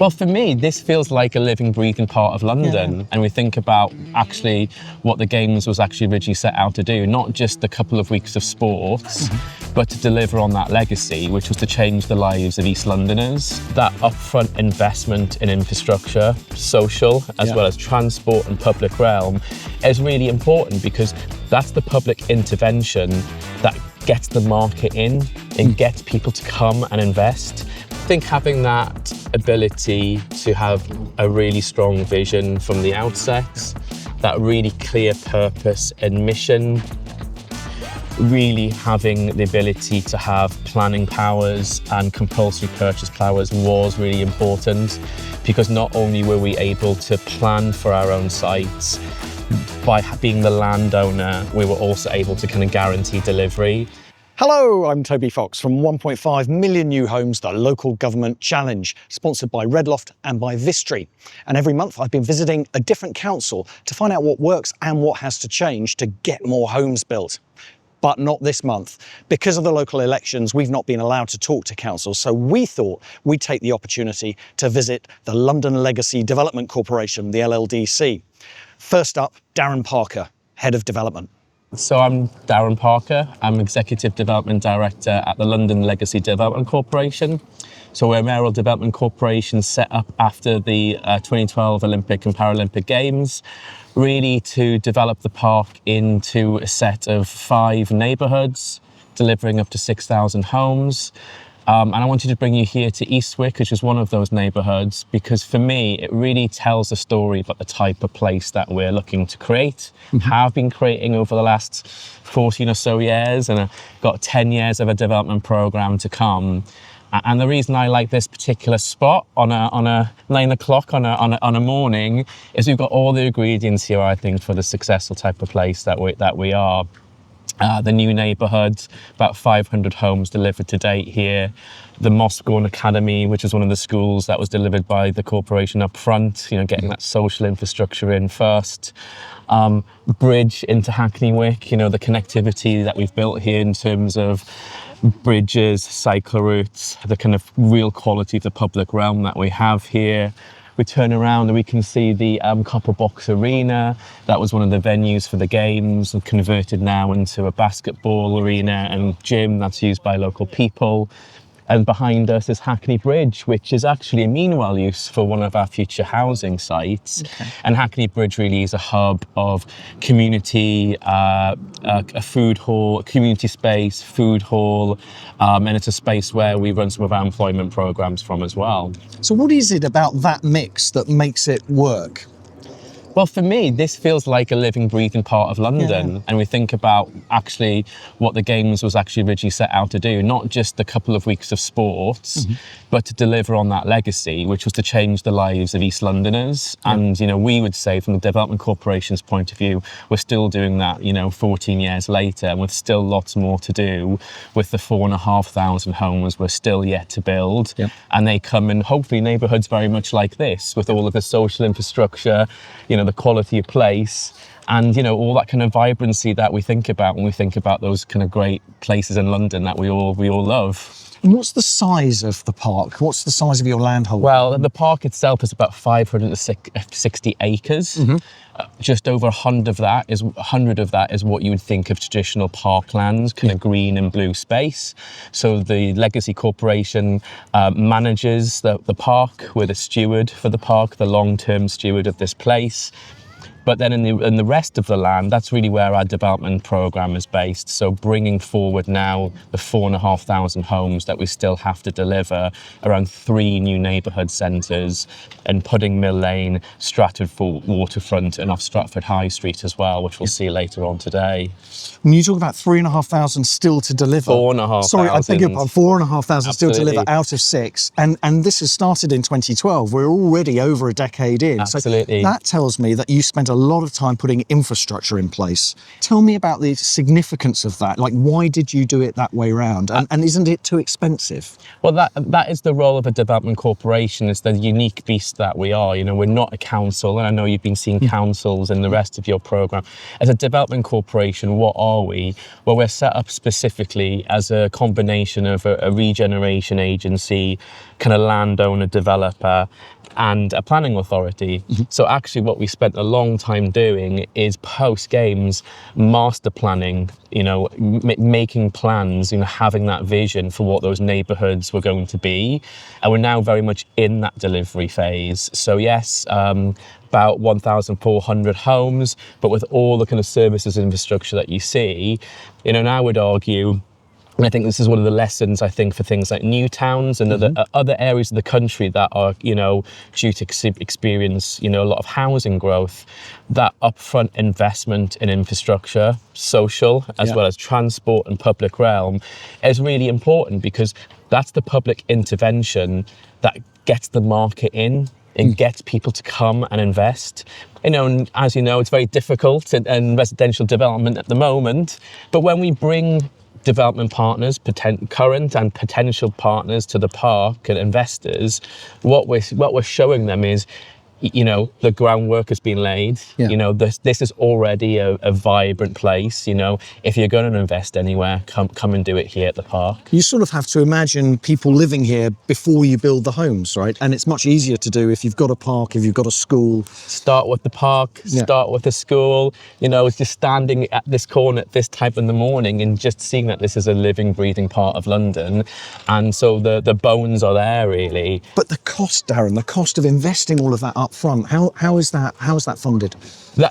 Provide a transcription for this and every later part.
Well, for me, this feels like a living, breathing part of London. And we think about actually what the Games was actually originally set out to do, not just a couple of weeks of sports, but to deliver on that legacy, which was to change the lives of East Londoners. That upfront investment in infrastructure, social, as well as transport and public realm is really important, because that's the public intervention that gets the market in and gets people to come and invest. I think having that ability to have a really strong vision from the outset, that really clear purpose and mission, really having the ability to have planning powers and compulsory purchase powers was really important, because not only were we able to plan for our own sites, by being the landowner, we were also able to kind of guarantee delivery. Hello, I'm Toby Fox from 1.5 Million New Homes, the Local Government Challenge, sponsored by Redloft and by Vistry. And every month I've been visiting a different council to find out what works and what has to change to get more homes built. But not this month. Because of the local elections, we've not been allowed to talk to councils, so we thought we'd take the opportunity to visit the London Legacy Development Corporation, the LLDC. First up, Darren Parker, Head of Development. So I'm Darren Parker. I'm Executive Development Director at the London Legacy Development Corporation. So we're a mayoral development corporation set up after the 2012 Olympic and Paralympic Games, really to develop the park into a set of 5 neighbourhoods, delivering up to 6,000 homes. And I wanted to bring you here to Eastwick, which is one of those neighbourhoods, because for me, it really tells a story about the type of place that we're looking to create, have been creating over the last 14 or so years, and I've got 10 years of a development programme to come. And the reason I like this particular spot on a 9 o'clock on a morning is we've got all the ingredients here, I think, for the successful type of place that we are. The new neighbourhood, about 500 homes delivered to date here. The Moscow Academy, which is one of the schools that was delivered by the corporation up front, getting that social infrastructure in first. Bridge into Hackney Wick, the connectivity that we've built here in terms of bridges, cycle routes, the kind of real quality of the public realm that we have here. We turn around and we can see the Copper Box Arena. That was one of the venues for the Games, and converted now into a basketball arena and gym that's used by local people. And behind us is Hackney Bridge, which is actually a meanwhile use for one of our future housing sites. And Hackney Bridge really is a hub of community, a food hall, community space, food hall, and it's a space where we run some of our employment programs from as well. So what is it about that mix that makes it work? Well, for me, this feels like a living, breathing part of London. And we think about actually what the Games was actually originally set out to do, not just a couple of weeks of sports, but to deliver on that legacy, which was to change the lives of East Londoners. And, we would say from the Development Corporation's point of view, we're still doing that, 14 years later, and with still lots more to do with the 4,500 homes we're still yet to build. And they come in, hopefully, neighbourhoods very much like this, with all of the social infrastructure, the quality of place, and all that kind of vibrancy that we think about when we think about those kind of great places in London that we all love. And what's the size of the park? What's the size of your landhold? Well, the park itself is about 560 acres. Just over 100 of that is what you would think of traditional parklands, kind of green and blue space. So the Legacy Corporation manages the park. We're the steward for the park, the long-term steward of this place. But then in the rest of the land, that's really where our development programme is based. So bringing forward now the 4,500 homes that we still have to deliver, around 3 new neighbourhood centres, and putting Mill Lane, Stratford Waterfront and off Stratford High Street as well, which we'll see later on today. When you talk about 3,500 still to deliver. 4,500. Sorry, I beg your pardon, 4,500 still to deliver out of 6. And this has started in 2012. We're already over a decade in. Absolutely. So that tells me that you spent a lot of time putting infrastructure in place. Tell me about the significance of that. Like, why did you do it that way around? And isn't it too expensive? Well, that is the role of a development corporation. It's the unique beast that we are. You know, we're not a council, and I know you've been seeing councils in the rest of your programme. As a development corporation, what are we? Well, we're set up specifically as a combination of a regeneration agency, kind of landowner, developer, and a planning authority. So actually what we spent a long time doing is post-games master planning, you know, making plans, you know, having that vision for what those neighbourhoods were going to be. And we're now very much in that delivery phase. So yes, about 1,400 homes, but with all the kind of services and infrastructure that you see, you know, and I would argue, and I think this is one of the lessons, I think, for things like new towns and other areas of the country that are, you know, due to experience, you know, a lot of housing growth, that upfront investment in infrastructure, social, as well as transport and public realm is really important, because that's the public intervention that gets the market in and gets people to come and invest. You know, and as you know, it's very difficult in residential development at the moment, but when we bring development partners, current and potential partners to the park and investors, what we're showing them is, you know, the groundwork has been laid. You know, this is already a vibrant place. You know, if you're going to invest anywhere, come and do it here at the park. You sort of have to imagine people living here before you build the homes, right? And it's much easier to do if you've got a park, if you've got a school. Start with the park, start with the school. You know, it's just standing at this corner at this time in the morning and just seeing that this is a living, breathing part of London. And so the bones are there, really. But the cost, Darren, the cost of investing all of that up front, how is that funded?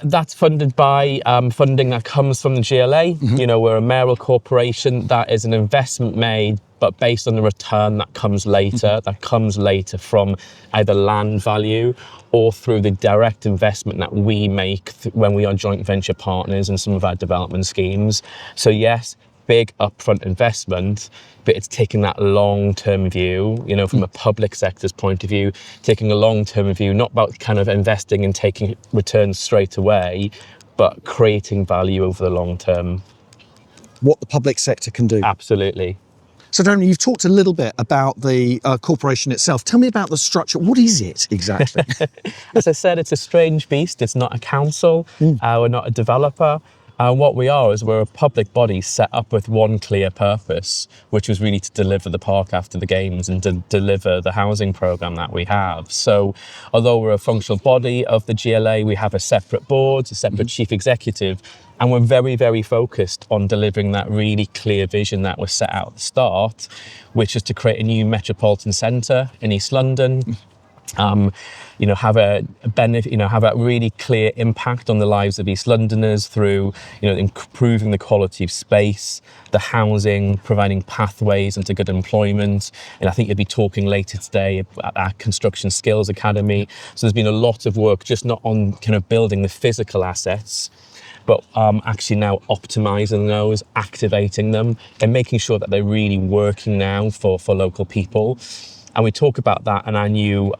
That's funded by funding that comes from the GLA. You know, we're a mayoral corporation. That is an investment made, but based on the return that comes later. That comes later from either land value or through the direct investment that we make when we are joint venture partners in some of our development schemes. So yes, big upfront investment, but it's taking that long-term view, you know, from a public sector's point of view, taking a long-term view, not about kind of investing and taking returns straight away, but creating value over the long term. What the public sector can do. Absolutely. So Darren, you've talked a little bit about the corporation itself. Tell me about the structure. What is it exactly? As I said, it's a strange beast. It's not a council. We're not a developer. What we are is we're a public body set up with one clear purpose, which was really to deliver the park after the games and to deliver the housing programme that we have. So although we're a functional body of the GLA, we have a separate board, a separate chief executive, and we're very, very focused on delivering that really clear vision that was set out at the start, which is to create a new metropolitan centre in East London. You know, have a benefit, you know, have a really clear impact on the lives of East Londoners through, you know, improving the quality of space, the housing, providing pathways into good employment. And I think you'll be talking later today at our Construction Skills Academy. So there's been a lot of work just not on kind of building the physical assets, but actually now optimising those, activating them, and making sure that they're really working now for local people. And we talk about that in our new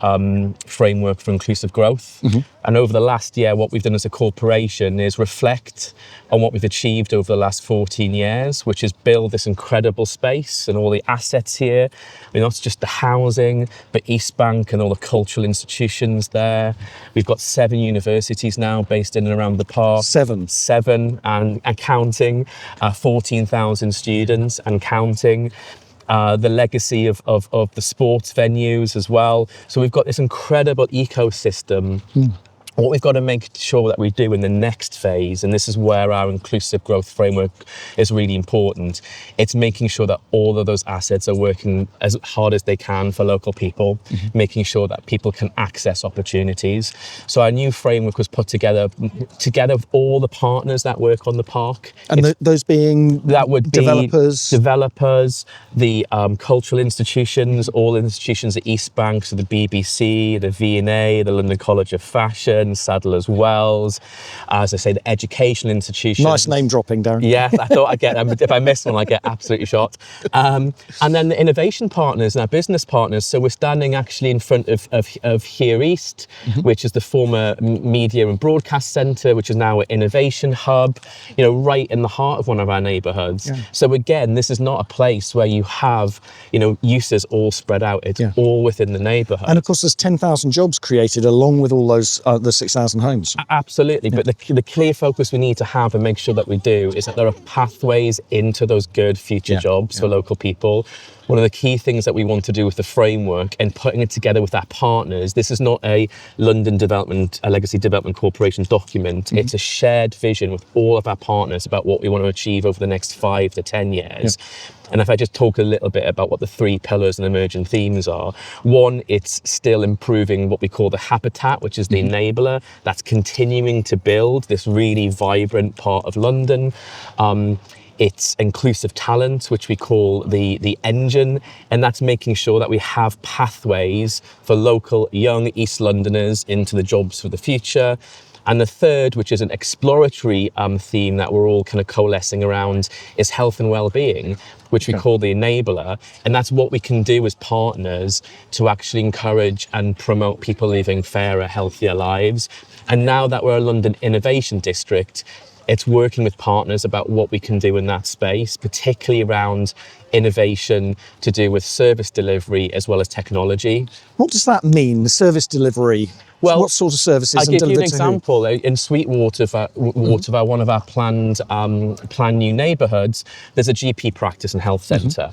framework for inclusive growth. And over the last year, what we've done as a corporation is reflect on what we've achieved over the last 14 years, which is build this incredible space and all the assets here. I mean, not just the housing, but East Bank and all the cultural institutions there. We've got 7 universities now based in and around the park. 7 and counting, 14,000 students and counting. The legacy of the sports venues as well. So we've got this incredible ecosystem. What we've got to make sure that we do in the next phase, and this is where our inclusive growth framework is really important, it's making sure that all of those assets are working as hard as they can for local people, making sure that people can access opportunities. So our new framework was put together with all the partners that work on the park. And those being that would developers, the cultural institutions, all institutions, the East Bank, so the BBC, the V&A, the London College of Fashion, Burns, Sadler's Wells, as I say, the educational institutions. Nice name dropping, Darren. Yes, I thought I'd get, if I miss one, I get absolutely shot. And then the innovation partners and our business partners. So we're standing actually in front of Here East, which is the former Media and Broadcast Centre, which is now an innovation hub, right in the heart of one of our neighbourhoods. Yeah. So again, this is not a place where you have, uses all spread out. It's all within the neighbourhood. And of course, there's 10,000 jobs created along with all those, the 6,000 homes. Absolutely. But the clear focus we need to have and make sure that we do is that there are pathways into those good future jobs for local people. One of the key things that we want to do with the framework and putting it together with our partners, this is not a London Legacy Development Corporation document. It's a shared vision with all of our partners about what we want to achieve over the next 5 to 10 years. And if I just talk a little bit about what the 3 pillars and emerging themes are, one, it's still improving what we call the habitat, which is the enabler. That's continuing to build this really vibrant part of London. It's inclusive talent, which we call the engine, and that's making sure that we have pathways for local young East Londoners into the jobs for the future. And the third, which is an exploratory theme that we're all kind of coalescing around, is health and well-being, which we call the enabler. And that's what we can do as partners to actually encourage and promote people living fairer, healthier lives. And now that we're a London Innovation District, it's working with partners about what we can do in that space, particularly around innovation to do with service delivery as well as technology. What does that mean, the service delivery? Well, what sort of services? I'll give you an example. In Sweetwater, one of our planned new neighbourhoods, there's a GP practice and health centre.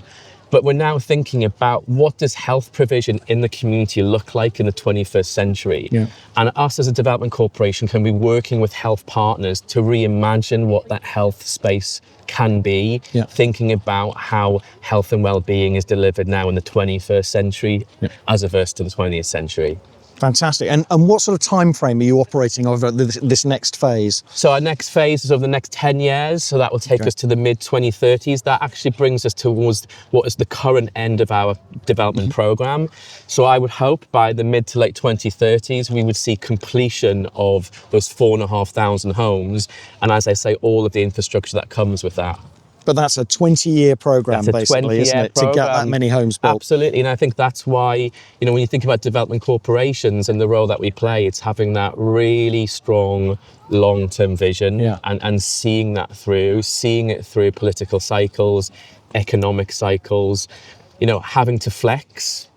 But we're now thinking about what does health provision in the community look like in the 21st century? And us as a development corporation can be working with health partners to reimagine what that health space can be, thinking about how health and well-being is delivered now in the 21st century as opposed to the 20th century. Fantastic. And what sort of time frame are you operating over this next phase? So our next phase is over the next 10 years. So that will take us to the mid-2030s. That actually brings us towards what is the current end of our development programme. So I would hope by the mid to late 2030s, we would see completion of those 4,500 homes. And as I say, all of the infrastructure that comes with that. But that's a 20-year programme, basically, isn't it, to get that many homes built? Absolutely, and I think that's why, when you think about development corporations and the role that we play, it's having that really strong long-term vision and seeing it through political cycles, economic cycles, having to flex,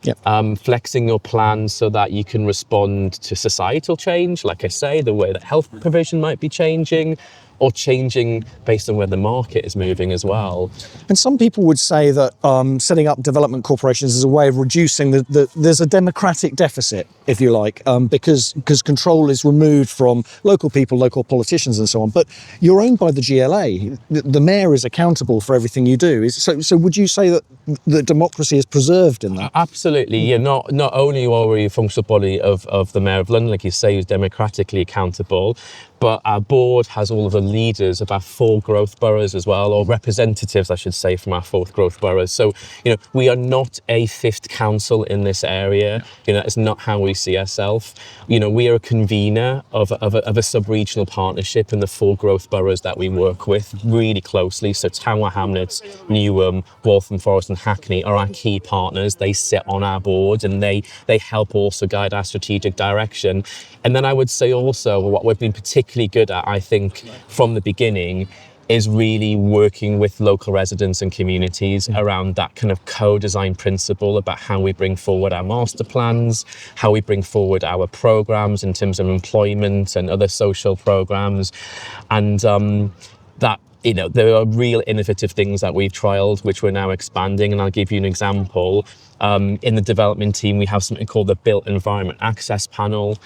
flexing your plans so that you can respond to societal change, like I say, the way that health provision might be changing, or changing based on where the market is moving as well. And some people would say that setting up development corporations is a way of reducing there's a democratic deficit, if you like, because control is removed from local people, local politicians and so on. But you're owned by the GLA. The mayor is accountable for everything you do. So would you say that the democracy is preserved in that? Absolutely. Not only are we a functional body of the Mayor of London, like you say, who's democratically accountable, but our board has all of the leaders of our 4 growth boroughs as well, or representatives, I should say, from our 4th growth boroughs. So, we are not a 5th council in this area. It's not how we see ourselves. We are a convener of a sub-regional partnership in the 4 growth boroughs that we work with really closely. So Tower Hamlets, Newham, Waltham Forest and Hackney are our key partners. They sit on our board and they help also guide our strategic direction. And then I would say also what we've been particularly good at, I think, from the beginning, is really working with local residents and communities around that kind of co-design principle about how we bring forward our master plans, how we bring forward our programs in terms of employment and other social programs. And that, there are real innovative things that we've trialed, which we're now expanding. And I'll give you an example. In the development team, we have something called the Built Environment Access Panel.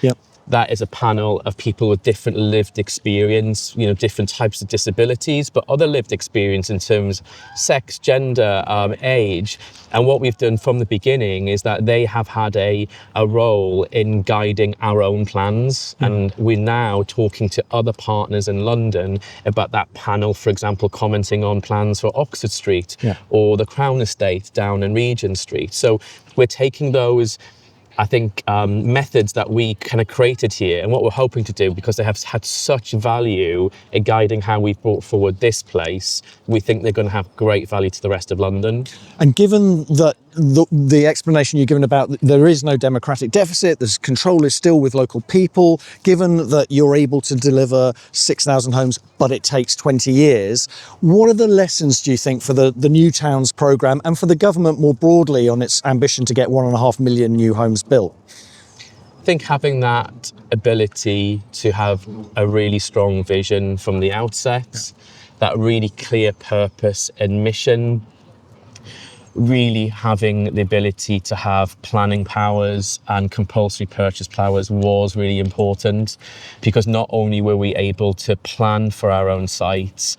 That is a panel of people with different lived experience, different types of disabilities, but other lived experience in terms of sex, gender, age. And what we've done from the beginning is that they have had a role in guiding our own plans. And we're now talking to other partners in London about that panel, for example, commenting on plans for Oxford Street or the Crown Estate down in Regent Street. So we're taking those I think methods that we kind of created here and what we're hoping to do, because they have had such value in guiding how we've brought forward this place, we think they're going to have great value to the rest of London. And given that the explanation you've given about there is no democratic deficit, the control is still with local people, given that you're able to deliver 6,000 homes, but it takes 20 years, what are the lessons, do you think, for the New Towns programme and for the government more broadly on its ambition to get 1.5 million new homes built? I think having that ability to have a really strong vision from the outset, that really clear purpose and mission, really having the ability to have planning powers and compulsory purchase powers was really important, because not only were we able to plan for our own sites,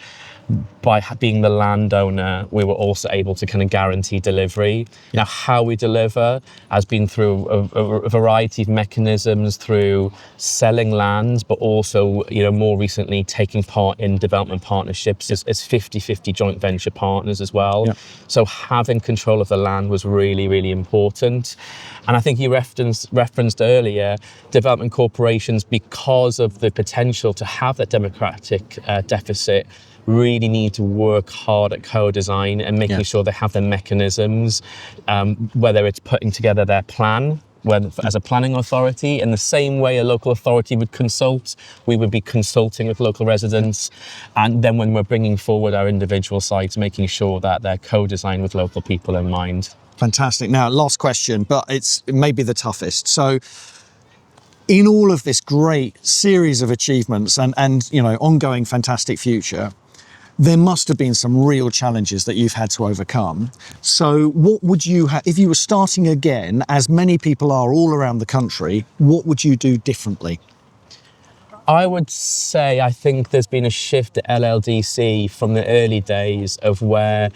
by being the landowner, we were also able to kind of guarantee delivery. Now, how we deliver has been through a variety of mechanisms, through selling lands, but also, more recently taking part in development partnerships as 50-50 joint venture partners as well. Yeah. So having control of the land was really, really important. And I think you referenced earlier, development corporations, because of the potential to have that democratic deficit, really need to work hard at co-design and making sure they have the mechanisms, whether it's putting together their plan as a planning authority. In the same way a local authority would consult, we would be consulting with local residents. And then when we're bringing forward our individual sites, making sure that they're co-designed with local people in mind. Fantastic. Now, last question, but it may be the toughest. So, in all of this great series of achievements and ongoing fantastic future, there must have been some real challenges that you've had to overcome. So what would you have, if you were starting again, as many people are all around the country, what would you do differently? I would say I think there's been a shift at LLDC from the early days of where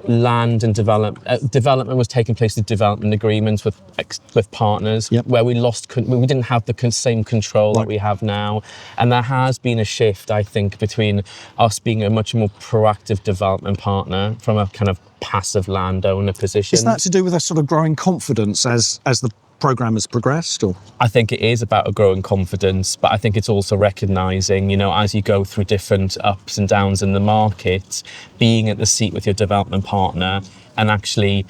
land and development was taking place with development agreements with partners, where we didn't have the same control that we have now. And there has been a shift, I think, between us being a much more proactive development partner from a kind of passive landowner position. Is that to do with a sort of growing confidence as the programme has progressed? Or I think it is about a growing confidence, but I think it's also recognising, as you go through different ups and downs in the market, being at the seat with your development partner and actually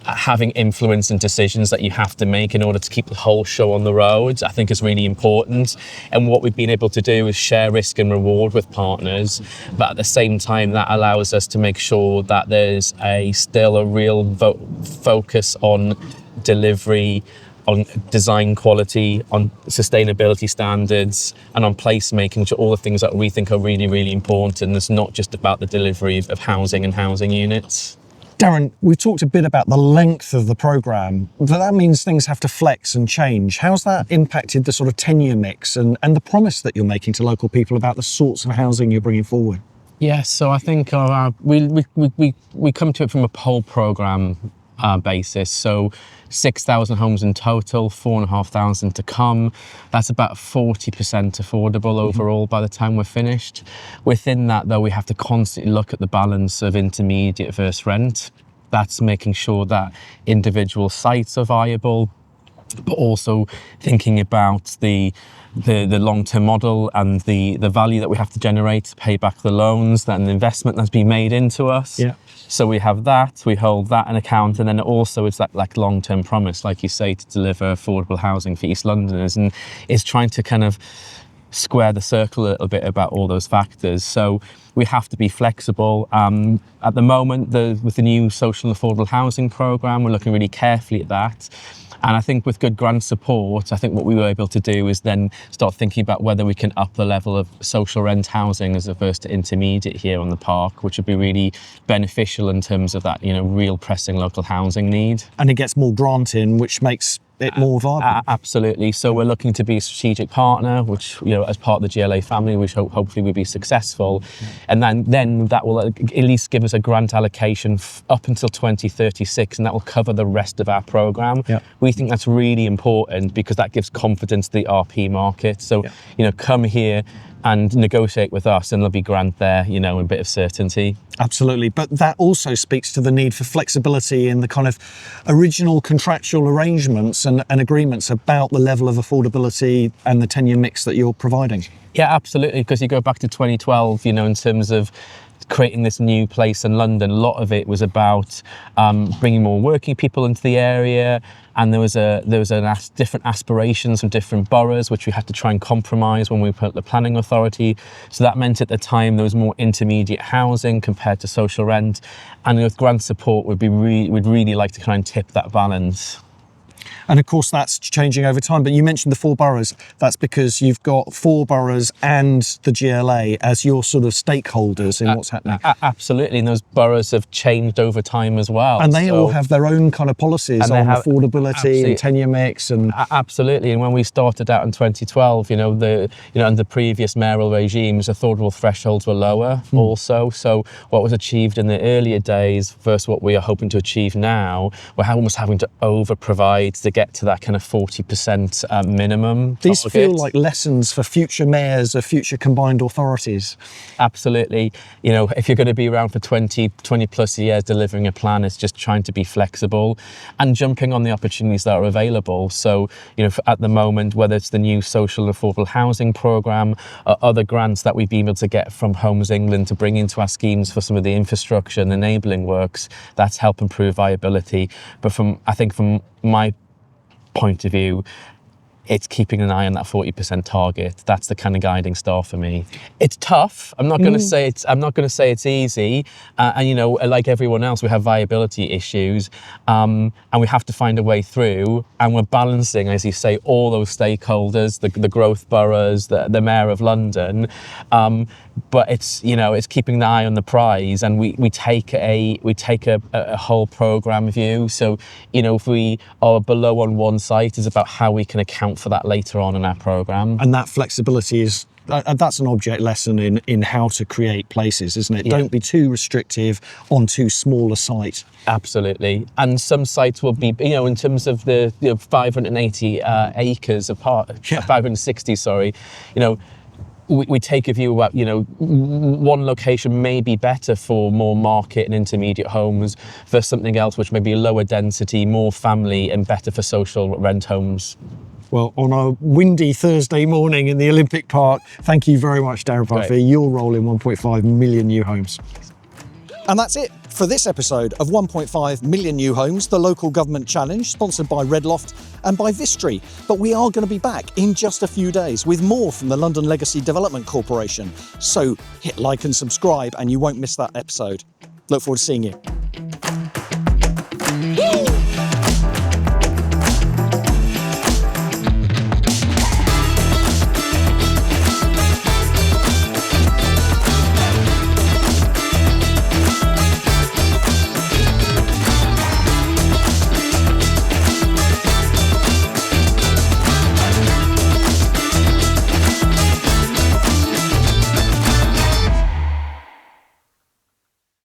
having influence in decisions that you have to make in order to keep the whole show on the road, I think is really important. And what we've been able to do is share risk and reward with partners, but at the same time that allows us to make sure that there's still a real focus on delivery, on design quality, on sustainability standards, and on placemaking, which are all the things that we think are really, really important. It's not just about the delivery of housing and housing units. Darren, we've talked a bit about the length of the programme, but that means things have to flex and change. How's that impacted the sort of tenure mix and the promise that you're making to local people about the sorts of housing you're bringing forward? Yes, so I think we come to it from a whole programme basis. So 6,000 homes in total, 4,500 to come. That's about 40% affordable overall by the time we're finished. Within that, though, we have to constantly look at the balance of intermediate versus rent. That's making sure that individual sites are viable, but also thinking about the long-term model and the value that we have to generate to pay back the loans and the investment that's been made into us. Yeah. So we have that, we hold that in account, and then also it's that like long-term promise, like you say, to deliver affordable housing for East Londoners, and it's trying to kind of square the circle a little bit about all those factors. So we have to be flexible. At the moment, with the new social and affordable housing programme, we're looking really carefully at that. And I think with good grant support, I think what we were able to do is then start thinking about whether we can up the level of social rent housing as opposed to intermediate here on the park, which would be really beneficial in terms of that, real pressing local housing need. And it gets more grant in, which makes it more viable. Absolutely. So we're looking to be a strategic partner, which, as part of the GLA family, which hopefully will be successful. And then that will at least give us a grant allocation up until 2036, and that will cover the rest of our programme. Yep. We think that's really important because that gives confidence to the RP market. So, come here, and negotiate with us, and there'll be grant there, you know, and a bit of certainty. Absolutely, but that also speaks to the need for flexibility in the kind of original contractual arrangements and agreements about the level of affordability and the tenure mix that you're providing. Yeah, absolutely, because you go back to 2012, you know, in terms of creating this new place in London, a lot of it was about bringing more working people into the area, and there was different aspirations from different boroughs, which we had to try and compromise when we put the planning authority. So that meant at the time there was more intermediate housing compared to social rent, and with grant support, we'd really like to kind of tip that balance. And of course, that's changing over time. But you mentioned the 4 boroughs. That's because you've got 4 boroughs and the GLA as your sort of stakeholders in what's happening. Absolutely, and those boroughs have changed over time as well. And they all have their own kind of policies on affordability and tenure mix. And absolutely. And when we started out in 2012, under previous mayoral regimes, affordable thresholds were lower also. So what was achieved in the earlier days versus what we are hoping to achieve now, we're almost having to over-provide to get to that kind of 40% minimum. These target. feel like lessons for future mayors of future combined authorities. Absolutely. You know, if you're going to be around for 20 plus years delivering a plan, it's just trying to be flexible and jumping on the opportunities that are available. So, you know, at the moment, whether it's the new social and affordable housing programme or other grants that we've been able to get from Homes England to bring into our schemes for some of the infrastructure and enabling works, that's helped improve viability. But I think from my point of view, it's keeping an eye on that 40% target. That's the kind of guiding star for me. It's tough. I'm not going to say it's easy. And you know, like everyone else, we have viability issues, and we have to find a way through. And we're balancing, as you say, all those stakeholders, the growth boroughs, the Mayor of London. But it's keeping an eye on the prize, and we take a whole programme view. So, you know, if we are below on one site, it's about how we can account for that later on in our programme. And that flexibility that's an object lesson in how to create places, isn't it? Yeah. Don't be too restrictive on too small a site. Absolutely. And some sites will be, you know, in terms of the 580 acres apart, 560, sorry, you know, we take a view about, you know, one location may be better for more market and intermediate homes versus something else which may be lower density, more family and better for social rent homes. Well, on a windy Thursday morning in the Olympic Park, thank you very much, Darren Parker, for your role in 1.5 million new homes. And that's it for this episode of 1.5 Million New Homes, the Local Government Challenge, sponsored by Redloft and by Vistry. But we are going to be back in just a few days with more from the London Legacy Development Corporation. So hit like and subscribe and you won't miss that episode. Look forward to seeing you.